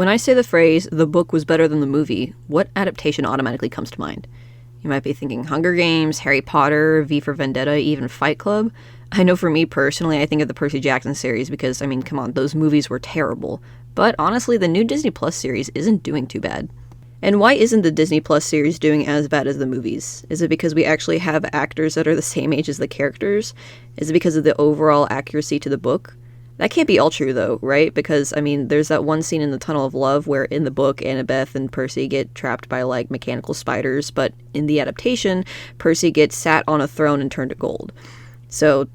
When I say the phrase, the book was better than the movie, what adaptation automatically comes to mind? You might be thinking Hunger Games, Harry Potter, V for Vendetta, even Fight Club. I know for me personally, I think of the Percy Jackson series because, come on, those movies were terrible. But honestly, the new Disney Plus series isn't doing too bad. And why isn't the Disney Plus series doing as bad as the movies? Is it because we actually have actors that are the same age as the characters? Is it because of the overall accuracy to the book? That can't be all true though, right? Because, there's that one scene in the Tunnel of Love where in the book, Annabeth and Percy get trapped by, mechanical spiders, but in the adaptation, Percy gets sat on a throne and turned to gold. So,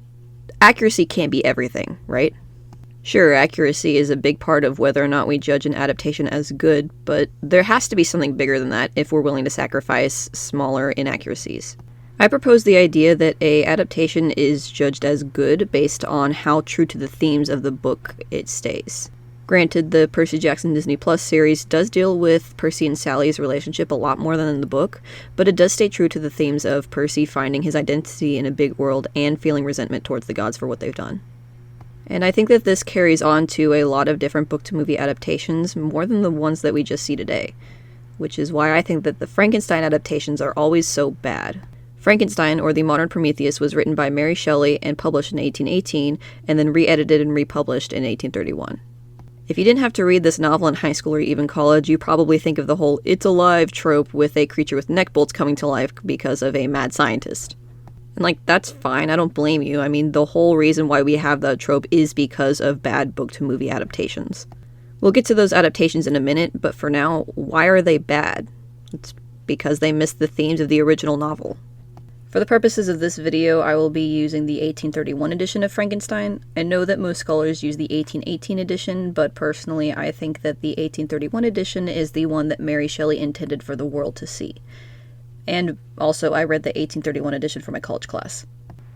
accuracy can't be everything, right? Sure, accuracy is a big part of whether or not we judge an adaptation as good, but there has to be something bigger than that if we're willing to sacrifice smaller inaccuracies. I propose the idea that a adaptation is judged as good based on how true to the themes of the book it stays. Granted, the Percy Jackson Disney Plus series does deal with Percy and Sally's relationship a lot more than in the book, but it does stay true to the themes of Percy finding his identity in a big world and feeling resentment towards the gods for what they've done. And I think that this carries on to a lot of different book-to-movie adaptations, more than the ones that we just see today, which is why I think that the Frankenstein adaptations are always so bad. Frankenstein, or The Modern Prometheus, was written by Mary Shelley and published in 1818, and then re-edited and republished in 1831. If you didn't have to read this novel in high school or even college, you probably think of the whole "it's alive" trope with a creature with neck bolts coming to life because of a mad scientist. And that's fine, I don't blame you. The whole reason why we have that trope is because of bad book-to-movie adaptations. We'll get to those adaptations in a minute, but for now, why are they bad? It's because they missed the themes of the original novel. For the purposes of this video, I will be using the 1831 edition of Frankenstein. I know that most scholars use the 1818 edition, but personally I think that the 1831 edition is the one that Mary Shelley intended for the world to see. And also, I read the 1831 edition for my college class.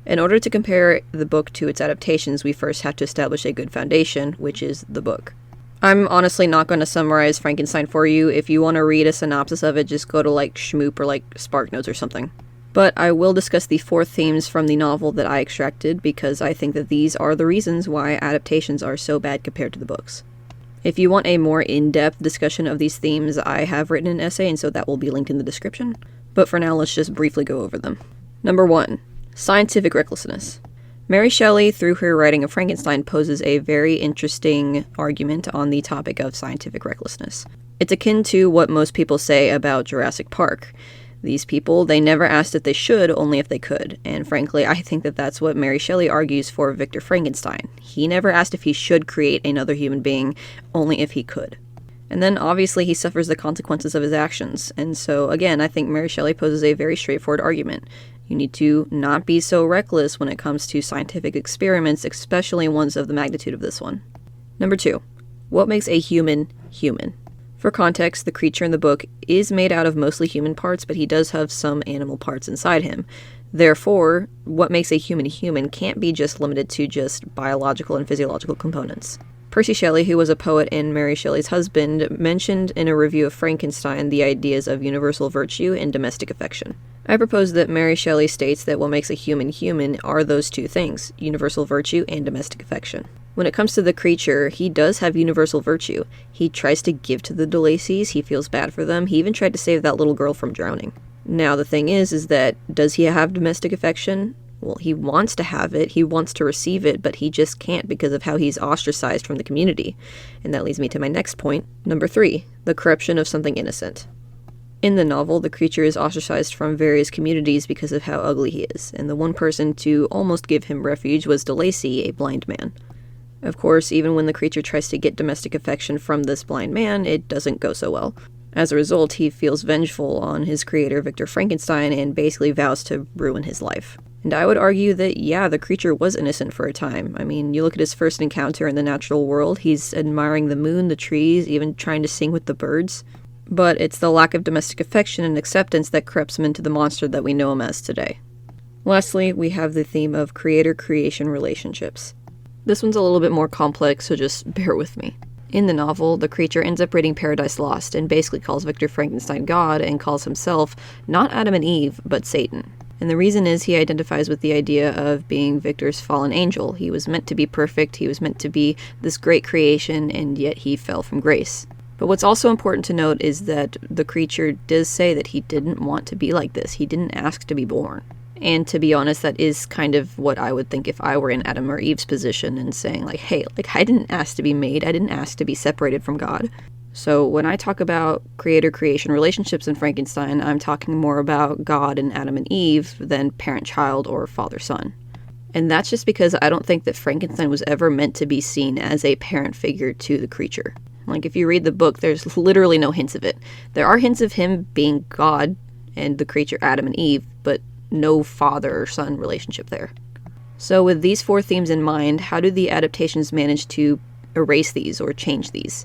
In order to compare the book to its adaptations, we first have to establish a good foundation, which is the book. I'm honestly not going to summarize Frankenstein for you. If you want to read a synopsis of it, just go to Schmoop or SparkNotes or something. But I will discuss the 4 themes from the novel that I extracted, because I think that these are the reasons why adaptations are so bad compared to the books. If you want a more in-depth discussion of these themes, I have written an essay, and so that will be linked in the description. But for now, let's just briefly go over them. Number 1. Scientific recklessness. Mary Shelley, through her writing of Frankenstein, poses a very interesting argument on the topic of scientific recklessness. It's akin to what most people say about Jurassic Park. These people, they never asked if they should, only if they could. And frankly, I think that that's what Mary Shelley argues for Victor Frankenstein. He never asked if he should create another human being, only if he could. And then, obviously, he suffers the consequences of his actions. And so, again, I think Mary Shelley poses a very straightforward argument. You need to not be so reckless when it comes to scientific experiments, especially ones of the magnitude of this one. Number 2. What makes a human human? For context, the creature in the book is made out of mostly human parts, but he does have some animal parts inside him. Therefore, what makes a human human can't be just limited to just biological and physiological components. Percy Shelley, who was a poet and Mary Shelley's husband, mentioned in a review of Frankenstein the ideas of universal virtue and domestic affection. I propose that Mary Shelley states that what makes a human human are those 2 things, universal virtue and domestic affection. When it comes to the creature, he does have universal virtue. He tries to give to the de Lacys, he feels bad for them, he even tried to save that little girl from drowning. Now the thing is that, does he have domestic affection? Well, he wants to have it, he wants to receive it, but he just can't because of how he's ostracized from the community. And that leads me to my next point. Number 3, the corruption of something innocent. In the novel, the creature is ostracized from various communities because of how ugly he is, and the one person to almost give him refuge was de Lacy, a blind man. Of course, even when the creature tries to get domestic affection from this blind man, it doesn't go so well. As a result, he feels vengeful on his creator, Victor Frankenstein, and basically vows to ruin his life. And I would argue that, yeah, the creature was innocent for a time. You look at his first encounter in the natural world, he's admiring the moon, the trees, even trying to sing with the birds. But it's the lack of domestic affection and acceptance that corrupts him into the monster that we know him as today. Lastly, we have the theme of creator-creation relationships. This one's a little bit more complex, so just bear with me. In the novel, the creature ends up reading Paradise Lost and basically calls Victor Frankenstein God and calls himself not Adam and Eve, but Satan. And the reason is he identifies with the idea of being Victor's fallen angel. He was meant to be perfect, he was meant to be this great creation, and yet he fell from grace. But what's also important to note is that the creature does say that he didn't want to be like this. He didn't ask to be born. And to be honest, that is kind of what I would think if I were in Adam or Eve's position and saying, like, hey, like, I didn't ask to be made. I didn't ask to be separated from God. So when I talk about creator-creation relationships in Frankenstein, I'm talking more about God and Adam and Eve than parent-child or father-son. And that's just because I don't think that Frankenstein was ever meant to be seen as a parent figure to the creature. Like, if you read the book, there's literally no hints of it. There are hints of him being God and the creature Adam and Eve, but no father or son relationship there. So with these 4 themes in mind, how do the adaptations manage to erase these or change these?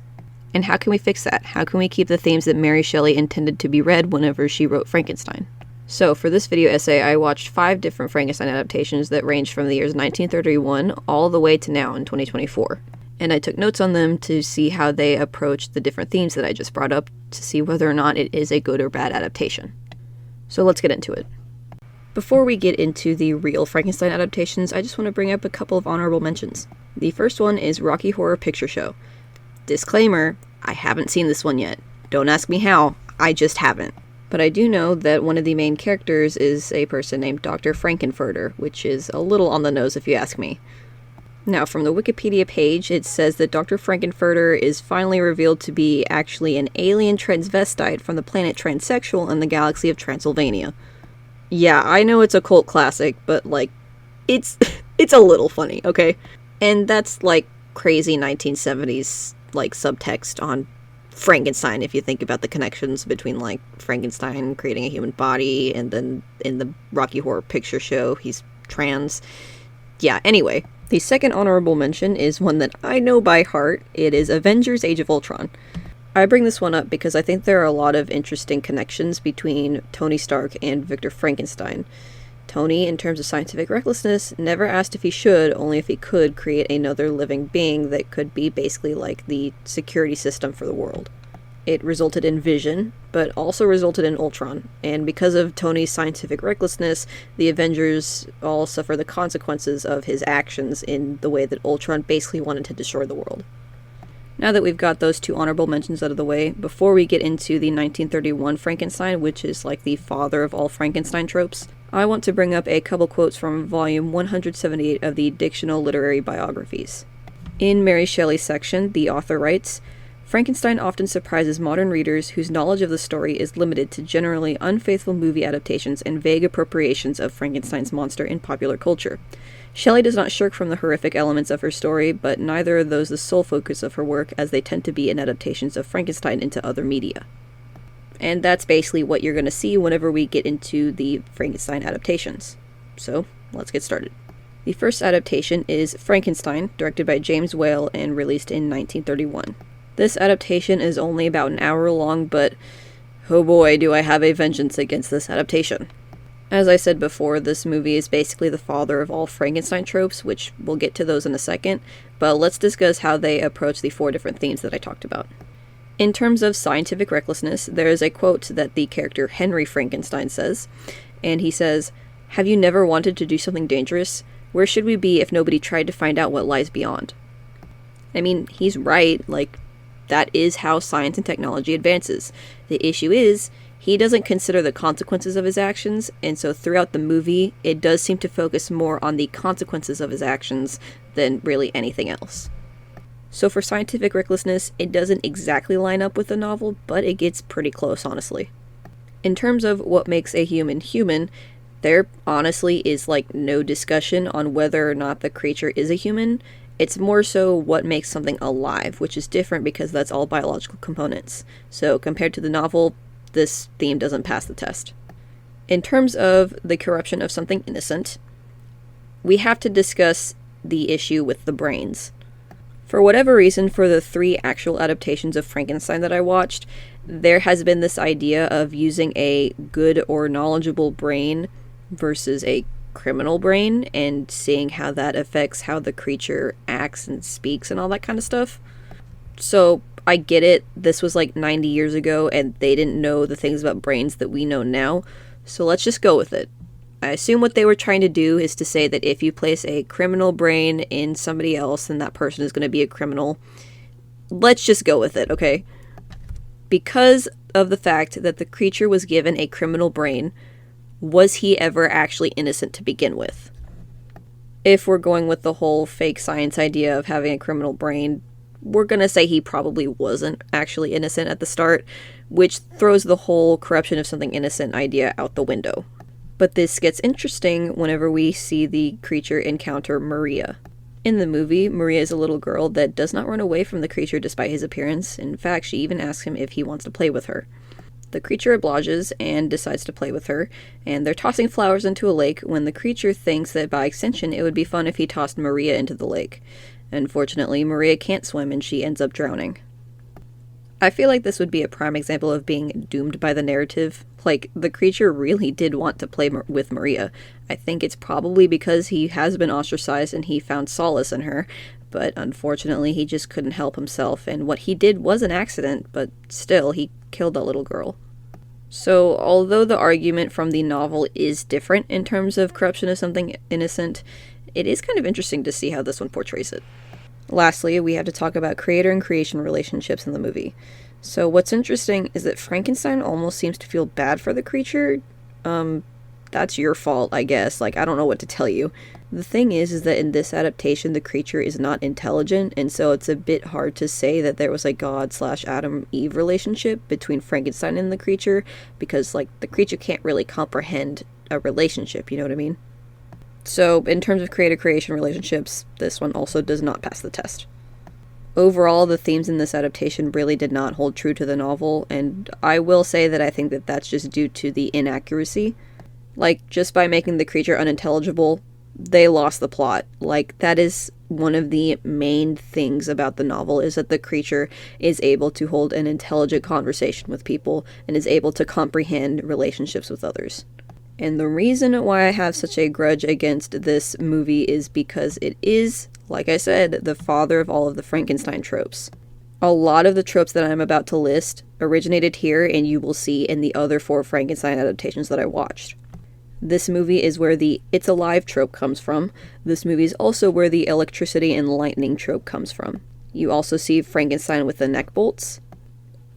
And how can we fix that? How can we keep the themes that Mary Shelley intended to be read whenever she wrote Frankenstein? So for this video essay, I watched 5 different Frankenstein adaptations that ranged from the years 1931 all the way to now in 2024. And I took notes on them to see how they approached the different themes that I just brought up to see whether or not it is a good or bad adaptation. So let's get into it. Before we get into the real Frankenstein adaptations, I just want to bring up a couple of honorable mentions. The first one is Rocky Horror Picture Show. Disclaimer, I haven't seen this one yet. Don't ask me how, I just haven't. But I do know that one of the main characters is a person named Dr. Frankenfurter, which is a little on the nose if you ask me. Now, from the Wikipedia page, it says that Dr. Frankenfurter is finally revealed to be actually an alien transvestite from the planet Transsexual in the galaxy of Transylvania. Yeah, I know it's a cult classic, but, like, it's a little funny, okay? And that's, like, crazy 1970s, like, subtext on Frankenstein, if you think about the connections between, like, Frankenstein creating a human body, and then in the Rocky Horror Picture Show, he's trans. Yeah, anyway. The second honorable mention is one that I know by heart. It is Avengers Age of Ultron. I bring this one up because I think there are a lot of interesting connections between Tony Stark and Victor Frankenstein. Tony, in terms of scientific recklessness, never asked if he should, only if he could create another living being that could be basically like the security system for the world. It resulted in Vision, but also resulted in Ultron, and because of Tony's scientific recklessness, the Avengers all suffer the consequences of his actions in the way that Ultron basically wanted to destroy the world. Now that we've got those 2 honorable mentions out of the way, before we get into the 1931 Frankenstein, which is like the father of all Frankenstein tropes, I want to bring up a couple quotes from volume 178 of the Dictional Literary Biographies. In Mary Shelley's section, the author writes, Frankenstein often surprises modern readers whose knowledge of the story is limited to generally unfaithful movie adaptations and vague appropriations of Frankenstein's monster in popular culture. Shelley does not shirk from the horrific elements of her story, but neither are those the sole focus of her work, as they tend to be in adaptations of Frankenstein into other media. And that's basically what you're going to see whenever we get into the Frankenstein adaptations. So, let's get started. The first adaptation is Frankenstein, directed by James Whale and released in 1931. This adaptation is only about an hour long, but oh boy, do I have a vengeance against this adaptation. As I said before, this movie is basically the father of all Frankenstein tropes, which we'll get to those in a second, but let's discuss how they approach the 4 different themes that I talked about. In terms of scientific recklessness, there is a quote that the character Henry Frankenstein says, and he says, "Have you never wanted to do something dangerous? Where should we be if nobody tried to find out what lies beyond?" I mean, he's right, like, that is how science and technology advances. The issue is, he doesn't consider the consequences of his actions, and so throughout the movie, it does seem to focus more on the consequences of his actions than really anything else. So for scientific recklessness, it doesn't exactly line up with the novel, but it gets pretty close, honestly. In terms of what makes a human human, there honestly is like no discussion on whether or not the creature is a human. It's more so what makes something alive, which is different because that's all biological components. So compared to the novel, this theme doesn't pass the test. In terms of the corruption of something innocent, we have to discuss the issue with the brains. For whatever reason, for the 3 actual adaptations of Frankenstein that I watched, there has been this idea of using a good or knowledgeable brain versus a criminal brain and seeing how that affects how the creature acts and speaks and all that kind of stuff. So I get it, this was like 90 years ago and they didn't know the things about brains that we know now, so let's just go with it. I assume what they were trying to do is to say that if you place a criminal brain in somebody else, then that person is going to be a criminal. Let's just go with it, okay? Because of the fact that the creature was given a criminal brain, was he ever actually innocent to begin with? If we're going with the whole fake science idea of having a criminal brain, we're going to say he probably wasn't actually innocent at the start, which throws the whole corruption of something innocent idea out the window. But this gets interesting whenever we see the creature encounter Maria. In the movie, Maria is a little girl that does not run away from the creature despite his appearance. In fact, she even asks him if he wants to play with her. The creature obliges and decides to play with her, and they're tossing flowers into a lake when the creature thinks that by extension it would be fun if he tossed Maria into the lake. Unfortunately, Maria can't swim and she ends up drowning. I feel like this would be a prime example of being doomed by the narrative. Like, the creature really did want to play with Maria. I think it's probably because he has been ostracized and he found solace in her, but unfortunately he just couldn't help himself, and what he did was an accident, but still, he killed that little girl. So, although the argument from the novel is different in terms of corruption of something innocent, it is kind of interesting to see how this one portrays it. Lastly, we have to talk about creator and creation relationships in the movie. So what's interesting is that Frankenstein almost seems to feel bad for the creature. That's your fault, I guess. Like, I don't know what to tell you. The thing is that in this adaptation, the creature is not intelligent, and so it's a bit hard to say that there was a God/Adam-Eve relationship between Frankenstein and the creature, because, like, the creature can't really comprehend a relationship, you know what I mean? So, in terms of creator-creation relationships, this one also does not pass the test. Overall, the themes in this adaptation really did not hold true to the novel, and I will say that I think that that's just due to the inaccuracy. Like, just by making the creature unintelligible, they lost the plot. Like, that is one of the main things about the novel, is that the creature is able to hold an intelligent conversation with people and is able to comprehend relationships with others. And the reason why I have such a grudge against this movie is because it is, like I said, the father of all of the Frankenstein tropes. A lot of the tropes that I'm about to list originated here, and you will see in the other 4 Frankenstein adaptations that I watched. This movie is where the "it's alive" trope comes from. This movie is also where the electricity and lightning trope comes from. You also see Frankenstein with the neck bolts.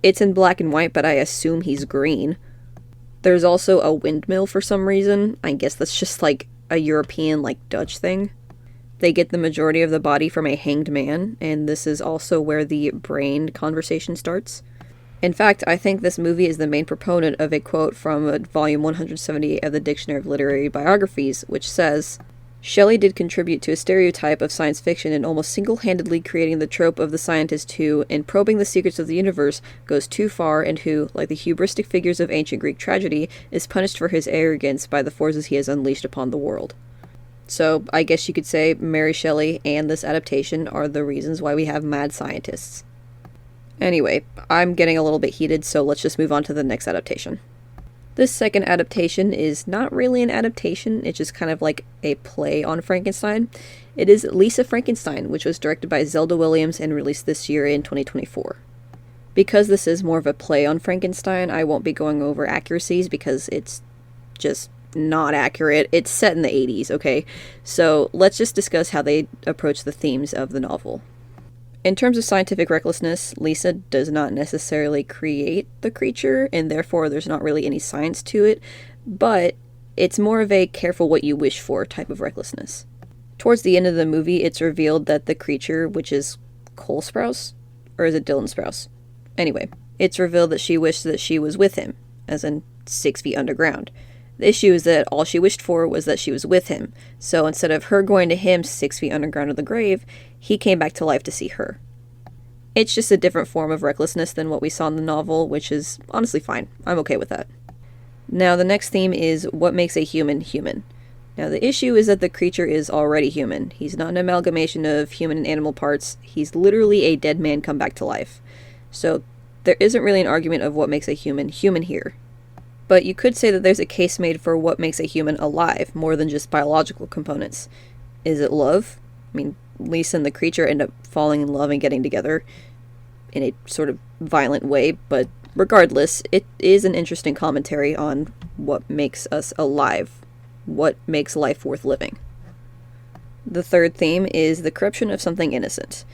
It's in black and white, but I assume he's green. There's also a windmill for some reason. I guess that's just like a European, like, Dutch thing. They get the majority of the body from a hanged man, and this is also where the brain conversation starts. In fact, I think this movie is the main proponent of a quote from volume 178 of the Dictionary of Literary Biographies, which says, "Shelley did contribute to a stereotype of science fiction in almost single-handedly creating the trope of the scientist who, in probing the secrets of the universe, goes too far and who, like the hubristic figures of ancient Greek tragedy, is punished for his arrogance by the forces he has unleashed upon the world." So, I guess you could say Mary Shelley and this adaptation are the reasons why we have mad scientists. Anyway, I'm getting a little bit heated, so let's just move on to the next adaptation. This second adaptation is not really an adaptation, it's just kind of like a play on Frankenstein. It is Lisa Frankenstein, which was directed by Zelda Williams and released this year in 2024. Because this is more of a play on Frankenstein, I won't be going over accuracies because it's just not accurate. It's set in the 80s, okay? So let's just discuss how they approach the themes of the novel. In terms of scientific recklessness, Lisa does not necessarily create the creature, and therefore there's not really any science to it, but it's more of a careful what you wish for type of recklessness. Towards the end of the movie, it's revealed that the creature, which is Cole Sprouse, or is it Dylan Sprouse? Anyway, it's revealed that she wished that she was with him, as in 6 feet underground. The issue is that all she wished for was that she was with him, so instead of her going to him 6 feet underground in the grave, he came back to life to see her. It's just a different form of recklessness than what we saw in the novel, which is honestly fine. I'm okay with that. Now, the next theme is what makes a human human. Now, the issue is that the creature is already human. He's not an amalgamation of human and animal parts. He's literally a dead man come back to life. So, there isn't really an argument of what makes a human human here. But you could say that there's a case made for what makes a human alive, more than just biological components. Is it love? I mean, Lisa and the creature end up falling in love and getting together in a sort of violent way, but regardless, it is an interesting commentary on what makes us alive, what makes life worth living. The third theme is the corruption of something innocent.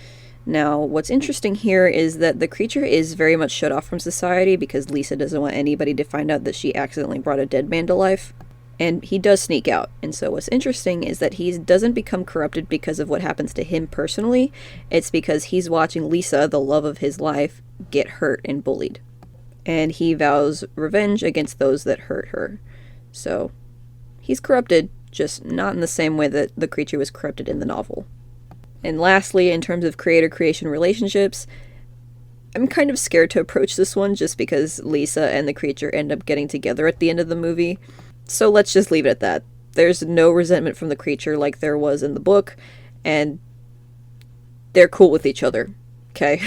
Now, what's interesting here is that the creature is very much shut off from society because Lisa doesn't want anybody to find out that she accidentally brought a dead man to life. And he does sneak out. And so what's interesting is that he doesn't become corrupted because of what happens to him personally. It's because he's watching Lisa, the love of his life, get hurt and bullied. And he vows revenge against those that hurt her. So he's corrupted, just not in the same way that the creature was corrupted in the novel. And lastly, in terms of creator-creation relationships, I'm kind of scared to approach this one just because Lisa and the creature end up getting together at the end of the movie. So let's just leave it at that. There's no resentment from the creature like there was in the book, and they're cool with each other, okay?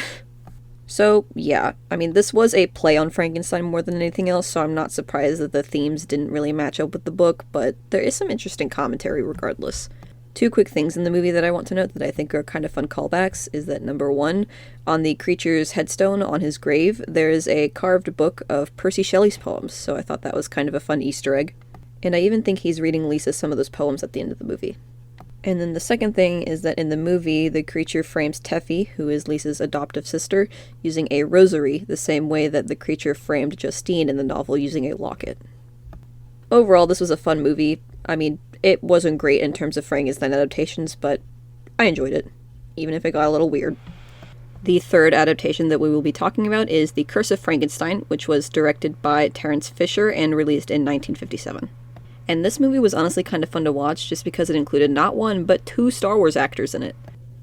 So, yeah, I mean, this was a play on Frankenstein more than anything else, so I'm not surprised that the themes didn't really match up with the book, but there is some interesting commentary regardless. Two quick things in the movie that I want to note that I think are kind of fun callbacks is that number one, on the creature's headstone on his grave, there is a carved book of Percy Shelley's poems, so I thought that was kind of a fun Easter egg. And I even think he's reading Lisa some of those poems at the end of the movie. And then the second thing is that in the movie, the creature frames Teffy, who is Lisa's adoptive sister, using a rosary, the same way that the creature framed Justine in the novel using a locket. Overall, this was a fun movie. I mean, it wasn't great in terms of Frankenstein adaptations, but I enjoyed it, even if it got a little weird. The third adaptation that we will be talking about is The Curse of Frankenstein, which was directed by Terence Fisher and released in 1957. And this movie was honestly kind of fun to watch just because it included not one, but two Star Wars actors in it.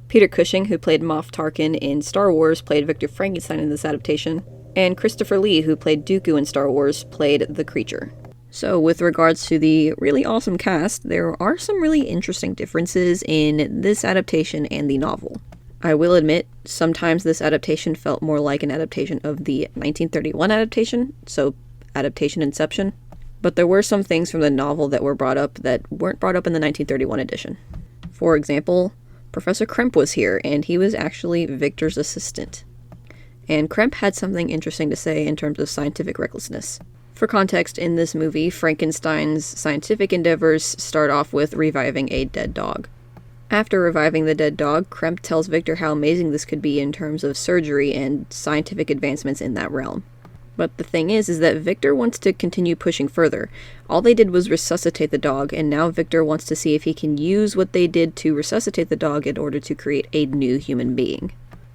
Peter Cushing, who played Moff Tarkin in Star Wars, played Victor Frankenstein in this adaptation, and Christopher Lee, who played Dooku in Star Wars, played the creature. So with regards to the really awesome cast, there are some really interesting differences in this adaptation and the novel. I will admit, sometimes this adaptation felt more like an adaptation of the 1931 adaptation, so adaptation Inception. But there were some things from the novel that were brought up that weren't brought up in the 1931 edition. For example, Professor Kremp was here, and he was actually Victor's assistant. And Kremp had something interesting to say in terms of scientific recklessness. For context, in this movie, Frankenstein's scientific endeavors start off with reviving a dead dog. After reviving the dead dog, Kremp tells Victor how amazing this could be in terms of surgery and scientific advancements in that realm. But the thing is that Victor wants to continue pushing further. All they did was resuscitate the dog, and now Victor wants to see if he can use what they did to resuscitate the dog in order to create a new human being.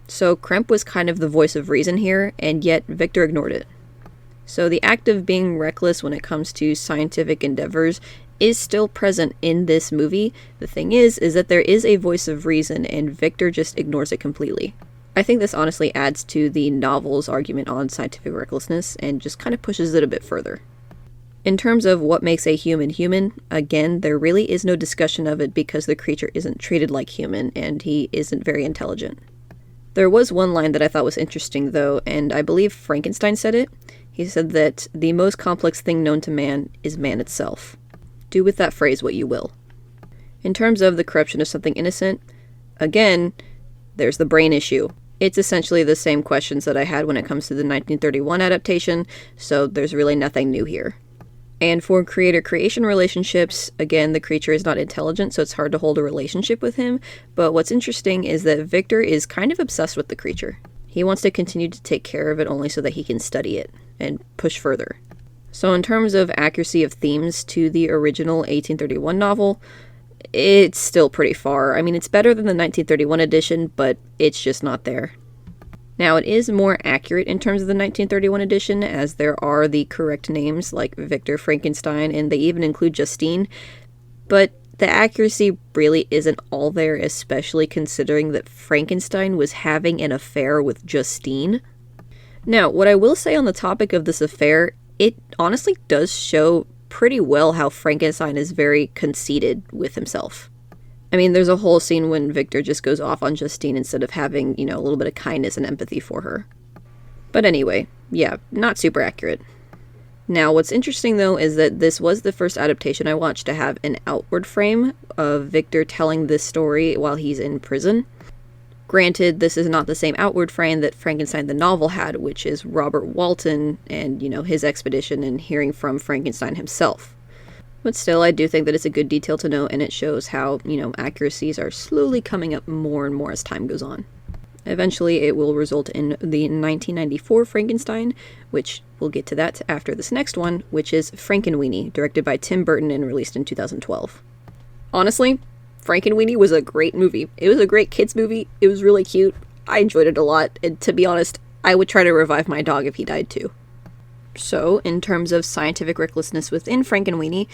So Kremp was kind of the voice of reason here, and yet Victor ignored it. So the act of being reckless when it comes to scientific endeavors is still present in this movie. The thing is that there is a voice of reason, and Victor just ignores it completely. I think this honestly adds to the novel's argument on scientific recklessness and just kind of pushes it a bit further. In terms of what makes a human human, again, there really is no discussion of it because the creature isn't treated like human and he isn't very intelligent. There was one line that I thought was interesting though, and I believe Frankenstein said it. He said that the most complex thing known to man is man itself. Do with that phrase what you will. In terms of the corruption of something innocent, again, there's the brain issue. It's essentially the same questions that I had when it comes to the 1931 adaptation, so there's really nothing new here. And for creator-creation relationships, again, the creature is not intelligent, so it's hard to hold a relationship with him, but what's interesting is that Victor is kind of obsessed with the creature. He wants to continue to take care of it only so that he can study it and push further. So in terms of accuracy of themes to the original 1831 novel, it's still pretty far. I mean, it's better than the 1931 edition, but it's just not there. Now, it is more accurate in terms of the 1931 edition, as there are the correct names like Victor Frankenstein, and they even include Justine, but the accuracy really isn't all there, especially considering that Frankenstein was having an affair with Justine. Now, what I will say on the topic of this affair, it honestly does show pretty well how Frankenstein is very conceited with himself. I mean, there's a whole scene when Victor just goes off on Justine instead of having, a little bit of kindness and empathy for her. But anyway, yeah, not super accurate. Now, what's interesting though is that this was the first adaptation I watched to have an outward frame of Victor telling this story while he's in prison. Granted, this is not the same outward frame that Frankenstein the novel had, which is Robert Walton and, his expedition and hearing from Frankenstein himself. But still, I do think that it's a good detail to note, and it shows how, accuracies are slowly coming up more and more as time goes on. Eventually, it will result in the 1994 Frankenstein, which we'll get to that after this next one, which is Frankenweenie, directed by Tim Burton and released in 2012. Honestly, Frankenweenie was a great movie. It was a great kids movie. It was really cute. I enjoyed it a lot, and to be honest, I would try to revive my dog if he died too. So, in terms of scientific recklessness within Frankenweenie,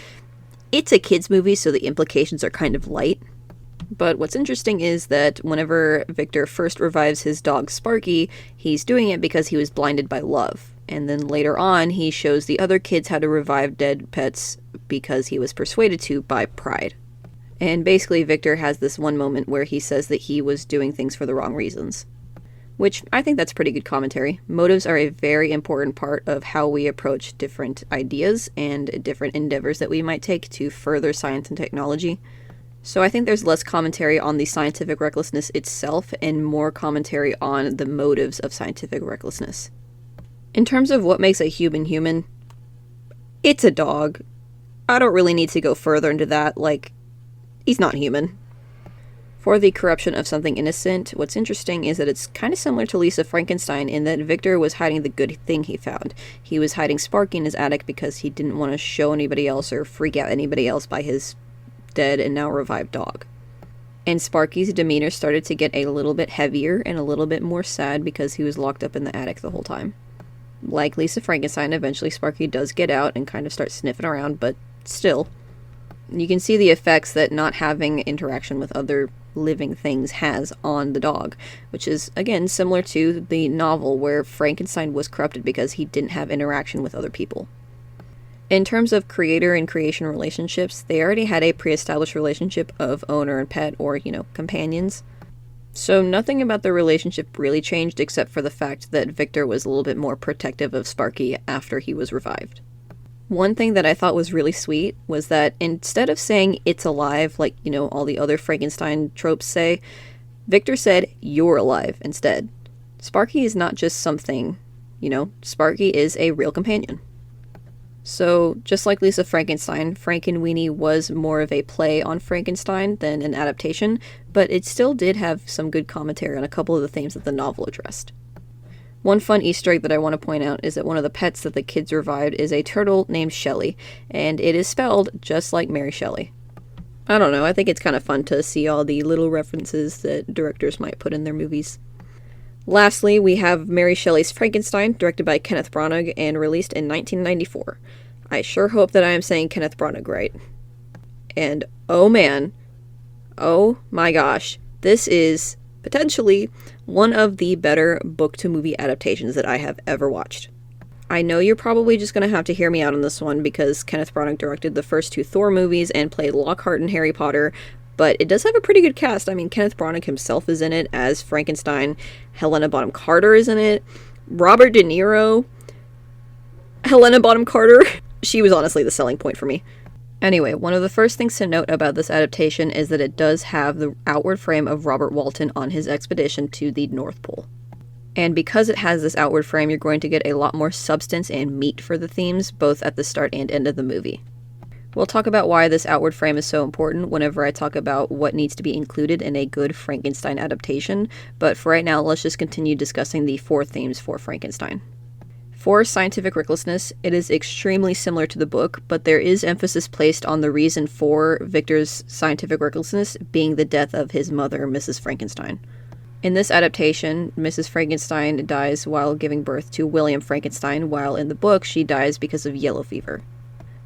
it's a kids movie, so the implications are kind of light. But what's interesting is that whenever Victor first revives his dog Sparky, he's doing it because he was blinded by love. And then later on, he shows the other kids how to revive dead pets because he was persuaded to by pride. And basically, Victor has this one moment where he says that he was doing things for the wrong reasons. Which, I think that's pretty good commentary. Motives are a very important part of how we approach different ideas and different endeavors that we might take to further science and technology. So I think there's less commentary on the scientific recklessness itself and more commentary on the motives of scientific recklessness. In terms of what makes a human human, it's a dog. I don't really need to go further into that, he's not human. For the corruption of something innocent, what's interesting is that it's kind of similar to Lisa Frankenstein in that Victor was hiding the good thing he found. He was hiding Sparky in his attic because he didn't want to show anybody else or freak out anybody else by his dead and now revived dog. And Sparky's demeanor started to get a little bit heavier and a little bit more sad because he was locked up in the attic the whole time. Like Lisa Frankenstein, eventually Sparky does get out and kind of start sniffing around, but still. You can see the effects that not having interaction with other living things has on the dog, which is, again, similar to the novel where Frankenstein was corrupted because he didn't have interaction with other people. In terms of creator and creation relationships, they already had a pre-established relationship of owner and pet, or, companions. So nothing about the relationship really changed except for the fact that Victor was a little bit more protective of Sparky after he was revived. One thing that I thought was really sweet was that instead of saying it's alive like, all the other Frankenstein tropes say, Victor said, "You're alive," instead. Sparky is not just something, Sparky is a real companion. So, just like Lisa Frankenstein, Frankenweenie was more of a play on Frankenstein than an adaptation, but it still did have some good commentary on a couple of the themes that the novel addressed. One fun Easter egg that I want to point out is that one of the pets that the kids revived is a turtle named Shelley, and it is spelled just like Mary Shelley. I don't know, I think it's kind of fun to see all the little references that directors might put in their movies. Lastly, we have Mary Shelley's Frankenstein, directed by Kenneth Branagh and released in 1994. I sure hope that I am saying Kenneth Branagh right. And oh man, oh my gosh, this is potentially one of the better book-to-movie adaptations that I have ever watched. I know you're probably just going to have to hear me out on this one because Kenneth Branagh directed the first two Thor movies and played Lockhart in Harry Potter, but it does have a pretty good cast. I mean, Kenneth Branagh himself is in it as Frankenstein, Helena Bonham Carter is in it, Robert De Niro, Helena Bonham Carter. She was honestly the selling point for me. Anyway, one of the first things to note about this adaptation is that it does have the outward frame of Robert Walton on his expedition to the North Pole. And because it has this outward frame, you're going to get a lot more substance and meat for the themes, both at the start and end of the movie. We'll talk about why this outward frame is so important whenever I talk about what needs to be included in a good Frankenstein adaptation, but for right now, let's just continue discussing the four themes for Frankenstein. For scientific recklessness, it is extremely similar to the book, but there is emphasis placed on the reason for Victor's scientific recklessness being the death of his mother, Mrs. Frankenstein. In this adaptation, Mrs. Frankenstein dies while giving birth to William Frankenstein, while in the book she dies because of yellow fever.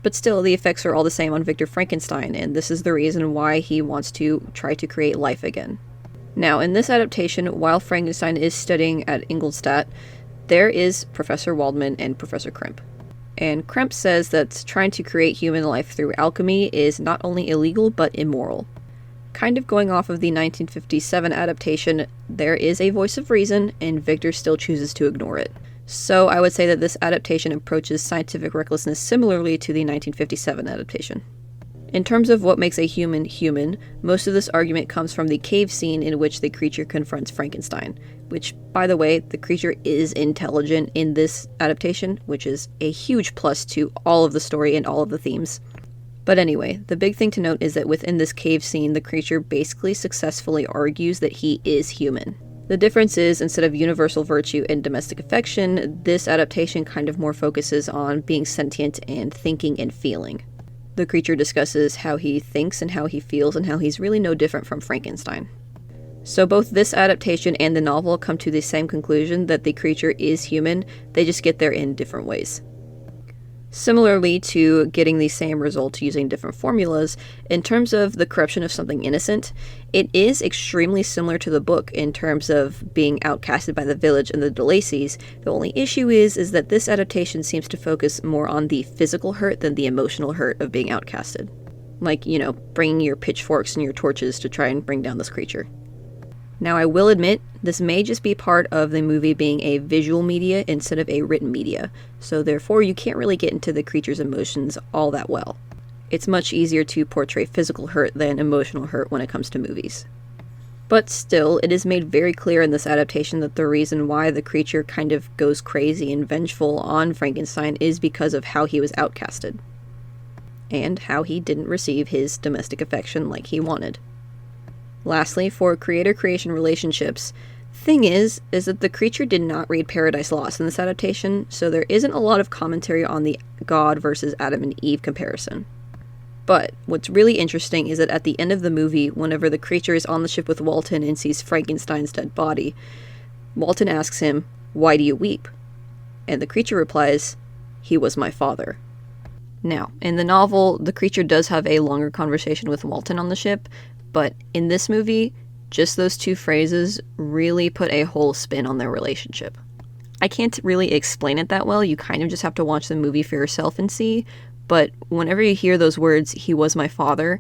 But still, the effects are all the same on Victor Frankenstein, and this is the reason why he wants to try to create life again. Now, in this adaptation, while Frankenstein is studying at Ingolstadt, there is Professor Waldman and Professor Kremp. And Kremp says that trying to create human life through alchemy is not only illegal, but immoral. Kind of going off of the 1957 adaptation, there is a voice of reason, and Victor still chooses to ignore it. So I would say that this adaptation approaches scientific recklessness similarly to the 1957 adaptation. In terms of what makes a human human, most of this argument comes from the cave scene in which the creature confronts Frankenstein, which, by the way, the creature is intelligent in this adaptation, which is a huge plus to all of the story and all of the themes. But anyway, the big thing to note is that within this cave scene, the creature basically successfully argues that he is human. The difference is, instead of universal virtue and domestic affection, this adaptation kind of more focuses on being sentient and thinking and feeling. The creature discusses how he thinks and how he feels and how he's really no different from Frankenstein. So both this adaptation and the novel come to the same conclusion that the creature is human, they just get there in different ways. Similarly to getting the same result using different formulas, in terms of the corruption of something innocent, it is extremely similar to the book in terms of being outcasted by the village and the DeLacys. The only issue is that this adaptation seems to focus more on the physical hurt than the emotional hurt of being outcasted. Like, bringing your pitchforks and your torches to try and bring down this creature. Now, I will admit, this may just be part of the movie being a visual media instead of a written media, so therefore you can't really get into the creature's emotions all that well. It's much easier to portray physical hurt than emotional hurt when it comes to movies. But still, it is made very clear in this adaptation that the reason why the creature kind of goes crazy and vengeful on Frankenstein is because of how he was outcasted, and how he didn't receive his domestic affection like he wanted. Lastly, for creator-creation relationships, thing is that the creature did not read Paradise Lost in this adaptation, so there isn't a lot of commentary on the God versus Adam and Eve comparison. But what's really interesting is that at the end of the movie, whenever the creature is on the ship with Walton and sees Frankenstein's dead body, Walton asks him, "Why do you weep?" And the creature replies, "He was my father." Now, in the novel, the creature does have a longer conversation with Walton on the ship, but in this movie, just those two phrases really put a whole spin on their relationship. I can't really explain it that well, you kind of just have to watch the movie for yourself and see, but whenever you hear those words, "he was my father,"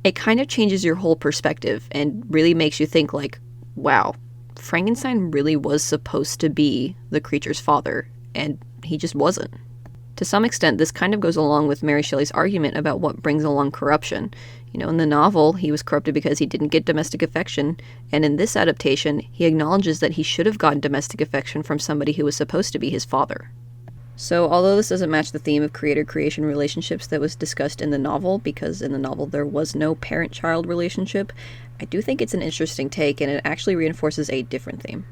it kind of changes your whole perspective and really makes you think like, wow, Frankenstein really was supposed to be the creature's father, and he just wasn't. To some extent, this kind of goes along with Mary Shelley's argument about what brings along corruption. In the novel, he was corrupted because he didn't get domestic affection, and in this adaptation, he acknowledges that he should have gotten domestic affection from somebody who was supposed to be his father. So, although this doesn't match the theme of creator-creation relationships that was discussed in the novel, because in the novel there was no parent-child relationship, I do think it's an interesting take, and it actually reinforces a different theme.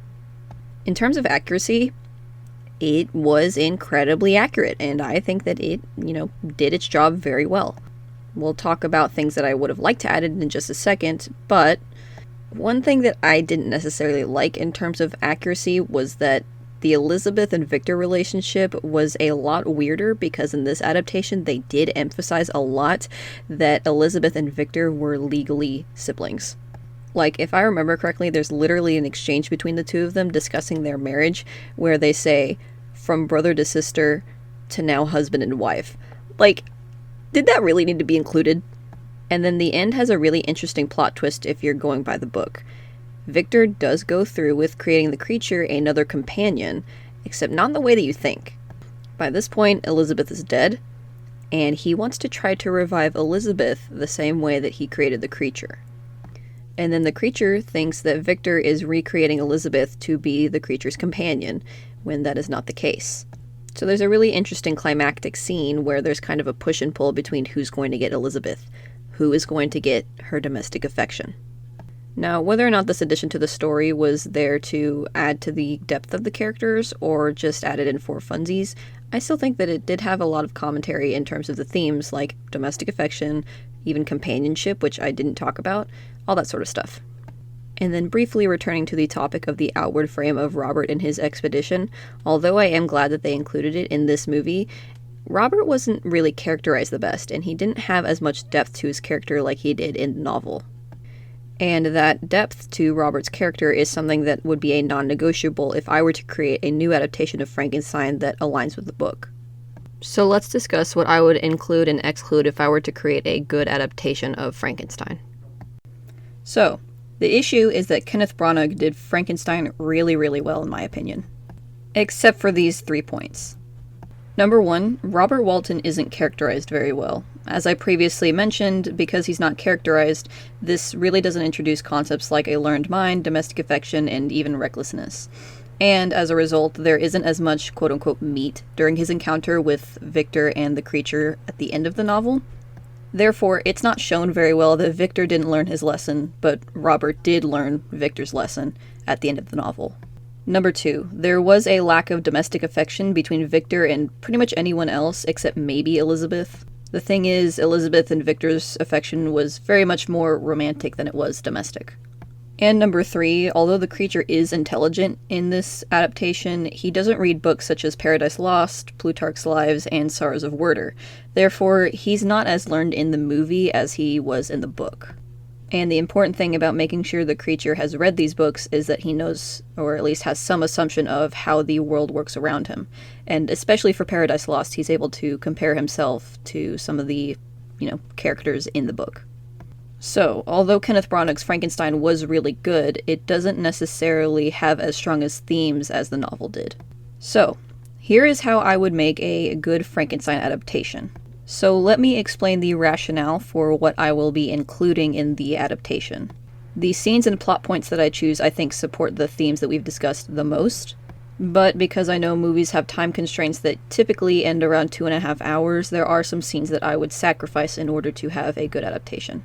In terms of accuracy, it was incredibly accurate, and I think that it, did its job very well. We'll talk about things that I would have liked to add in just a second, but one thing that I didn't necessarily like in terms of accuracy was that the Elizabeth and Victor relationship was a lot weirder, because in this adaptation they did emphasize a lot that Elizabeth and Victor were legally siblings. Like, if I remember correctly, there's literally an exchange between the two of them discussing their marriage where they say, from brother to sister to now husband and wife. Like, did that really need to be included? And then the end has a really interesting plot twist if you're going by the book. Victor does go through with creating the creature another companion, except not in the way that you think. By this point, Elizabeth is dead, and he wants to try to revive Elizabeth the same way that he created the creature. And then the creature thinks that Victor is recreating Elizabeth to be the creature's companion, when that is not the case. So there's a really interesting climactic scene where there's kind of a push and pull between who's going to get Elizabeth, who is going to get her domestic affection. Now, whether or not this addition to the story was there to add to the depth of the characters or just added in for funsies, I still think that it did have a lot of commentary in terms of the themes like domestic affection, even companionship, which I didn't talk about, all that sort of stuff. And then briefly returning to the topic of the outward frame of Robert and his expedition, although I am glad that they included it in this movie, Robert wasn't really characterized the best, and he didn't have as much depth to his character like he did in the novel. And that depth to Robert's character is something that would be a non-negotiable if I were to create a new adaptation of Frankenstein that aligns with the book. So let's discuss what I would include and exclude if I were to create a good adaptation of Frankenstein. So, the issue is that Kenneth Branagh did Frankenstein really, really well in my opinion. Except for these 3 points. Number 1, Robert Walton isn't characterized very well. As I previously mentioned, because he's not characterized, this really doesn't introduce concepts like a learned mind, domestic affection, and even recklessness. And as a result, there isn't as much quote-unquote meat during his encounter with Victor and the creature at the end of the novel. Therefore, it's not shown very well that Victor didn't learn his lesson, but Robert did learn Victor's lesson at the end of the novel. Number 2, there was a lack of domestic affection between Victor and pretty much anyone else except maybe Elizabeth. The thing is, Elizabeth and Victor's affection was very much more romantic than it was domestic. And number 3, although the creature is intelligent in this adaptation, he doesn't read books such as Paradise Lost, Plutarch's Lives, and Sorrows of Werther. Therefore, he's not as learned in the movie as he was in the book. And the important thing about making sure the creature has read these books is that he knows, or at least has some assumption of, how the world works around him. And especially for Paradise Lost, he's able to compare himself to some of the, characters in the book. So, although Kenneth Branagh's Frankenstein was really good, it doesn't necessarily have as strong as themes as the novel did. So, here is how I would make a good Frankenstein adaptation. So let me explain the rationale for what I will be including in the adaptation. The scenes and plot points that I choose I think support the themes that we've discussed the most, but because I know movies have time constraints that typically end around 2.5 hours, there are some scenes that I would sacrifice in order to have a good adaptation.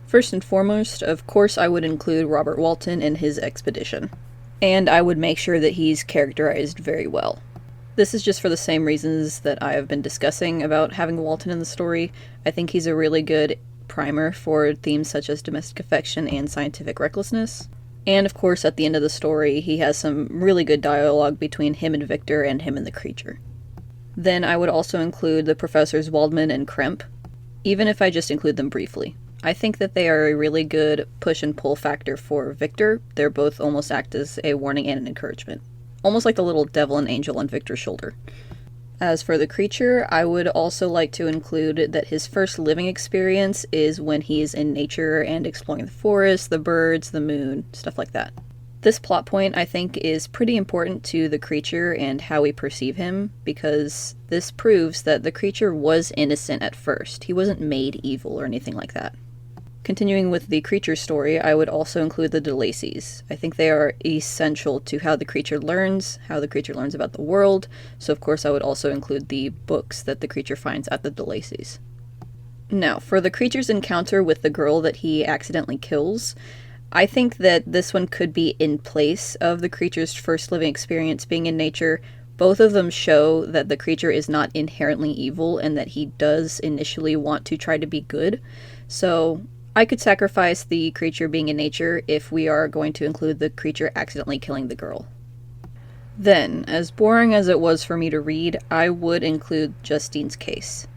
First and foremost, of course, I would include Robert Walton and his expedition, and I would make sure that he's characterized very well. This is just for the same reasons that I have been discussing about having Walton in the story. I think he's a really good primer for themes such as domestic affection and scientific recklessness. And of course, at the end of the story, he has some really good dialogue between him and Victor and him and the creature. Then I would also include the professors Waldman and Kremp, even if I just include them briefly. I think that they are a really good push and pull factor for Victor. They're both almost act as a warning and an encouragement. Almost like the little devil and angel on Victor's shoulder. As for the creature, I would also like to include that his first living experience is when he is in nature and exploring the forest, the birds, the moon, stuff like that. This plot point, I think, is pretty important to the creature and how we perceive him, because this proves that the creature was innocent at first. He wasn't made evil or anything like that. Continuing with the creature story, I would also include the DeLacys. I think they are essential to how the creature learns about the world, so of course I would also include the books that the creature finds at the DeLacys. Now, for the creature's encounter with the girl that he accidentally kills, I think that this one could be in place of the creature's first living experience being in nature. Both of them show that the creature is not inherently evil and that he does initially want to try to be good, so I could sacrifice the creature being in nature if we are going to include the creature accidentally killing the girl. Then, as boring as it was for me to read, I would include Justine's case.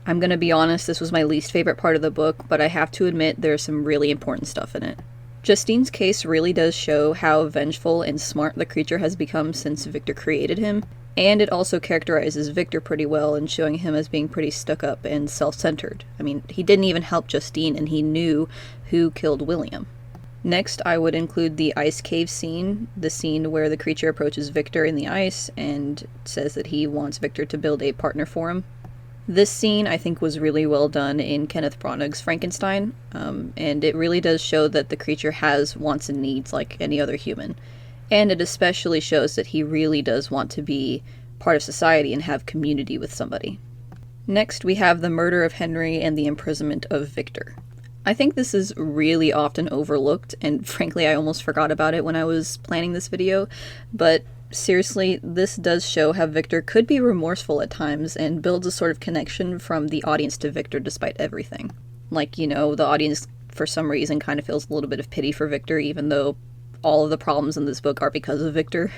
I'm gonna be honest, this was my least favorite part of the book, but I have to admit there's some really important stuff in it. Justine's case really does show how vengeful and smart the creature has become since Victor created him, and it also characterizes Victor pretty well in showing him as being pretty stuck-up and self-centered. I mean, he didn't even help Justine, and he knew who killed William. Next, I would include the ice cave scene, the scene where the creature approaches Victor in the ice and says that he wants Victor to build a partner for him. This scene, I think, was really well done in Kenneth Branagh's Frankenstein, and it really does show that the creature has wants and needs like any other human. And it especially shows that he really does want to be part of society and have community with somebody. Next, we have the murder of Henry and the imprisonment of Victor. I think this is really often overlooked, and frankly, I almost forgot about it when I was planning this video, but seriously, this does show how Victor could be remorseful at times and builds a sort of connection from the audience to Victor despite everything. Like, the audience for some reason kind of feels a little bit of pity for Victor, even though all of the problems in this book are because of Victor.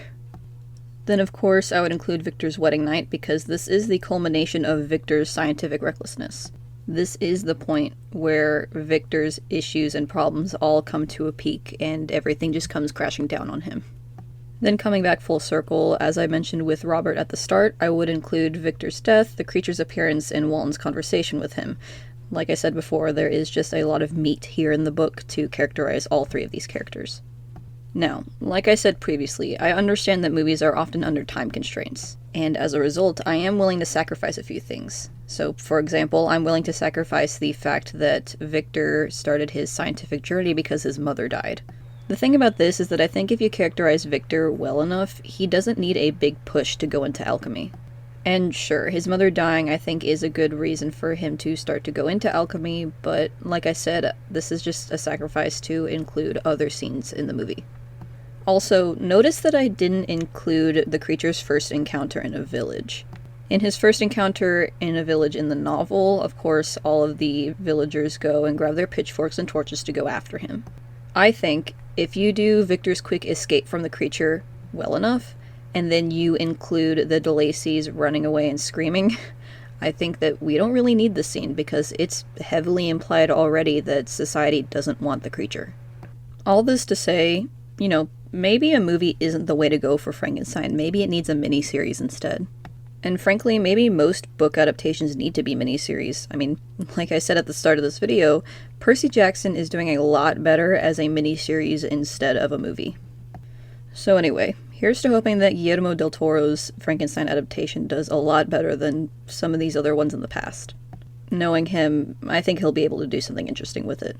Then, of course, I would include Victor's wedding night, because this is the culmination of Victor's scientific recklessness. This is the point where Victor's issues and problems all come to a peak, and everything just comes crashing down on him. Then coming back full circle, as I mentioned with Robert at the start, I would include Victor's death, the creature's appearance, and Walton's conversation with him. Like I said before, there is just a lot of meat here in the book to characterize all three of these characters. Now, like I said previously, I understand that movies are often under time constraints, and as a result, I am willing to sacrifice a few things. So, for example, I'm willing to sacrifice the fact that Victor started his scientific journey because his mother died. The thing about this is that I think if you characterize Victor well enough, he doesn't need a big push to go into alchemy. And sure, his mother dying, I think, is a good reason for him to start to go into alchemy, but like I said, this is just a sacrifice to include other scenes in the movie. Also, notice that I didn't include the creature's first encounter in a village. In his first encounter in a village in the novel, of course, all of the villagers go and grab their pitchforks and torches to go after him. I think if you do Victor's quick escape from the creature well enough, and then you include the DeLacy's running away and screaming, I think that we don't really need this scene because it's heavily implied already that society doesn't want the creature. All this to say, maybe a movie isn't the way to go for Frankenstein. Maybe it needs a miniseries instead. And frankly, maybe most book adaptations need to be miniseries. I mean, like I said at the start of this video, Percy Jackson is doing a lot better as a miniseries instead of a movie. So anyway, here's to hoping that Guillermo del Toro's Frankenstein adaptation does a lot better than some of these other ones in the past. Knowing him, I think he'll be able to do something interesting with it.